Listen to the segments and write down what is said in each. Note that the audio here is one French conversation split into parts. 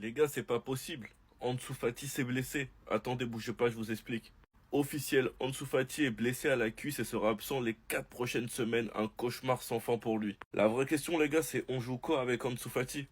Les gars, c'est pas possible. Ansu Fati s'est blessé. Attendez, bougez pas, je vous explique. Officiel, Ansu Fati est blessé à la cuisse et sera absent les 4 prochaines semaines. Un cauchemar sans fin pour lui. La vraie question, les gars, c'est on joue quand avec Ansu Fati?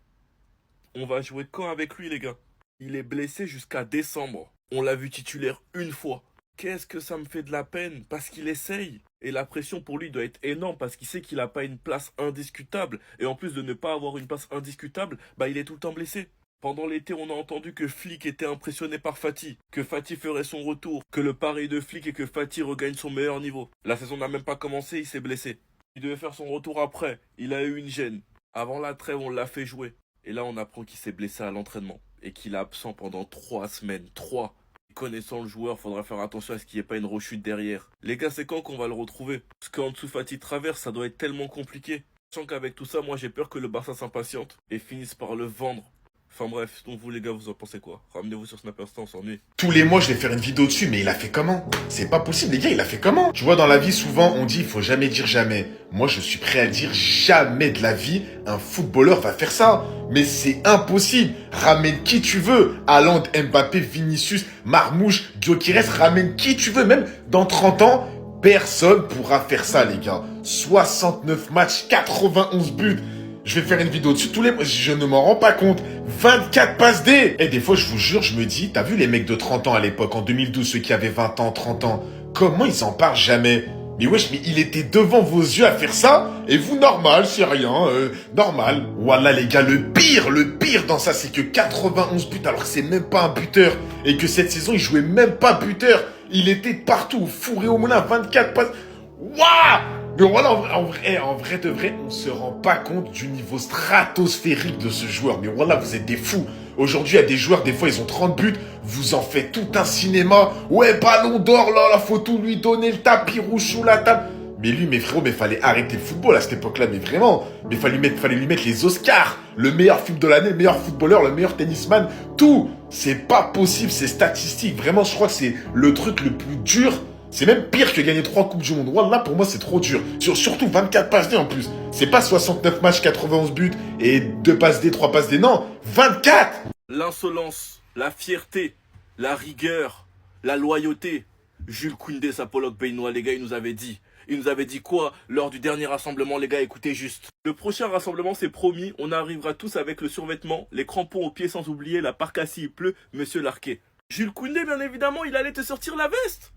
On va jouer quand avec lui, les gars? Il est blessé jusqu'à décembre. On l'a vu titulaire une fois. Qu'est-ce que ça me fait de la peine? Parce qu'il essaye. Et la pression pour lui doit être énorme parce qu'il sait qu'il n'a pas une place indiscutable. Et en plus de ne pas avoir une place indiscutable, bah il est tout le temps blessé. Pendant l'été, on a entendu que Flick était impressionné par Fati, que Fati ferait son retour, que le pari de Flick et que Fati regagne son meilleur niveau. La saison n'a même pas commencé, il s'est blessé. Il devait faire son retour après, il a eu une gêne. Avant la trêve, on l'a fait jouer. Et là, on apprend qu'il s'est blessé à l'entraînement et qu'il est absent pendant 3 semaines. 3. Connaissant le joueur, faudra faire attention à ce qu'il n'y ait pas une rechute derrière. Les gars, c'est quand qu'on va le retrouver? Parce qu'Ansu Fati traverse, ça doit être tellement compliqué. Sachant qu'avec tout ça, moi j'ai peur que le Barça s'impatiente et finisse par le vendre. Enfin bref, donc vous les gars, vous en pensez quoi? Ramenez-vous sur Snap Instant, on s'ennuie. Tous les mois, je vais faire une vidéo dessus, mais il a fait comment? C'est pas possible, les gars, il a fait comment? Tu vois, dans la vie, souvent, on dit, il faut jamais dire jamais. Moi, je suis prêt à dire jamais de la vie, un footballeur va faire ça. Mais c'est impossible. Ramène qui tu veux. Haaland, Mbappé, Vinicius, Marmouche, Gyökeres, ramène qui tu veux. Même dans 30 ans, personne pourra faire ça, les gars. 69 matchs, 91 buts. Je vais faire une vidéo dessus tous les mois. Je ne m'en rends pas compte. 24 passes D. Et des fois, je vous jure, je me dis, t'as vu les mecs de 30 ans à l'époque, en 2012, ceux qui avaient 20 ans, 30 ans, comment ils en parlent jamais? Mais wesh, mais il était devant vos yeux à faire ça, et vous, normal, c'est rien, normal. Voilà, les gars, le pire dans ça, c'est que 91 buts, alors que c'est même pas un buteur, et que cette saison, il jouait même pas buteur. Il était partout, fourré au moulin, 24 passes. Waouh! Mais voilà, en vrai de vrai, on se rend pas compte du niveau stratosphérique de ce joueur. Mais voilà, vous êtes des fous. Aujourd'hui, il y a des joueurs, des fois, ils ont 30 buts. Vous en faites tout un cinéma. Ouais, ballon d'or, là, faut tout lui donner, le tapis rouge sous la table. Mais lui, mes frérots, mais fallait arrêter le football à cette époque-là, mais vraiment. Mais fallait lui mettre les Oscars. Le meilleur film de l'année, le meilleur footballeur, le meilleur tennisman, tout. C'est pas possible, c'est statistique. Vraiment, je crois que c'est le truc le plus dur. C'est même pire que gagner 3 Coupes du Monde. Wallah, pour moi, c'est trop dur. Surtout 24 passes D en plus. C'est pas 69 matchs, 91 buts et 2 passes D, 3 passes D. Non, 24! L'insolence, la fierté, la rigueur, la loyauté. Jules Koundé, sapologue béninois, les gars, il nous avait dit. Il nous avait dit quoi lors du dernier rassemblement, les gars, écoutez juste. Le prochain rassemblement, c'est promis, on arrivera tous avec le survêtement, les crampons aux pieds sans oublier la parka il pleut, monsieur Larquet. Jules Koundé, bien évidemment, il allait te sortir la veste.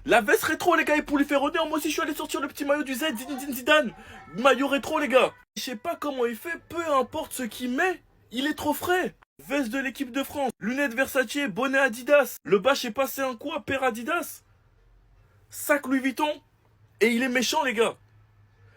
La veste rétro, les gars, et pour lui faire honneur, moi aussi je suis allé sortir le petit maillot du Z, Zinedine Zidane. Maillot rétro, les gars. Je sais pas comment il fait, peu importe ce qu'il met, il est trop frais. Veste de l'équipe de France, lunettes Versace, bonnet Adidas. Le bas, je sais pas c'est un quoi, paire Adidas. Sac Louis Vuitton. Et il est méchant, les gars.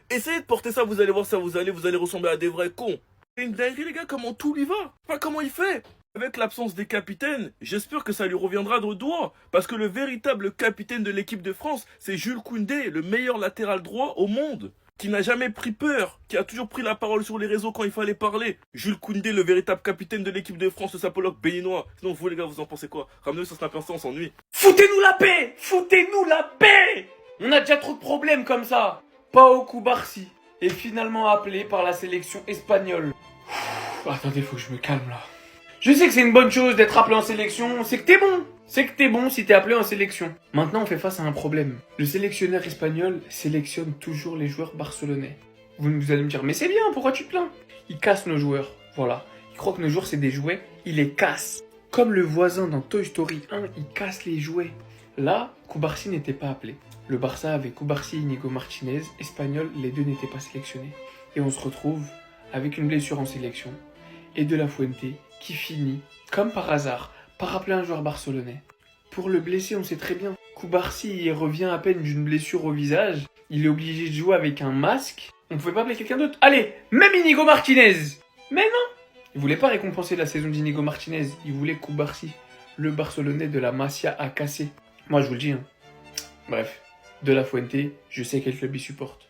Essayez de porter ça, vous allez voir ça, vous allez ressembler à des vrais cons. C'est une dinguerie, les gars, comment tout lui va. Pas comment il fait. Avec l'absence des capitaines, j'espère que ça lui reviendra de doigt. Parce que le véritable capitaine de l'équipe de France, c'est Jules Koundé, le meilleur latéral droit au monde. Qui n'a jamais pris peur, qui a toujours pris la parole sur les réseaux quand il fallait parler. Jules Koundé, le véritable capitaine de l'équipe de France, le sapologue béninois. Sinon, vous les gars, vous en pensez quoi? Ramenez-vous sur Snap Instant, on s'ennuie. Foutez-nous la paix! Foutez-nous la paix! On a déjà trop de problèmes comme ça. Pau Cubarsí est finalement appelé par la sélection espagnole. Attendez, faut que je me calme là. Je sais que c'est une bonne chose d'être appelé en sélection, c'est que t'es bon. C'est que t'es bon si t'es appelé en sélection. Maintenant, on fait face à un problème. Le sélectionneur espagnol sélectionne toujours les joueurs barcelonais. Vous allez me dire, mais c'est bien, pourquoi tu te plains? Il casse nos joueurs, voilà. Il croit que nos joueurs c'est des jouets, il les casse. Comme le voisin dans Toy Story 1, il casse les jouets. Là, Cubarsí n'était pas appelé. Le Barça avait Cubarsí et Inigo Martinez, espagnol, les deux n'étaient pas sélectionnés. Et on se retrouve avec une blessure en sélection et De La Fuente qui finit, comme par hasard, par rappeler un joueur barcelonais. Pour le blessé, on sait très bien. Cubarsí revient à peine d'une blessure au visage. Il est obligé de jouer avec un masque. On pouvait pas appeler quelqu'un d'autre. Allez, même Inigo Martinez. Mais non. Il voulait pas récompenser la saison d'Inigo Martinez. Il voulait Cubarsí, le Barcelonais de la Masia à casser. Moi, je vous le dis. Hein. Bref, De La Fuente, je sais quel club il supporte.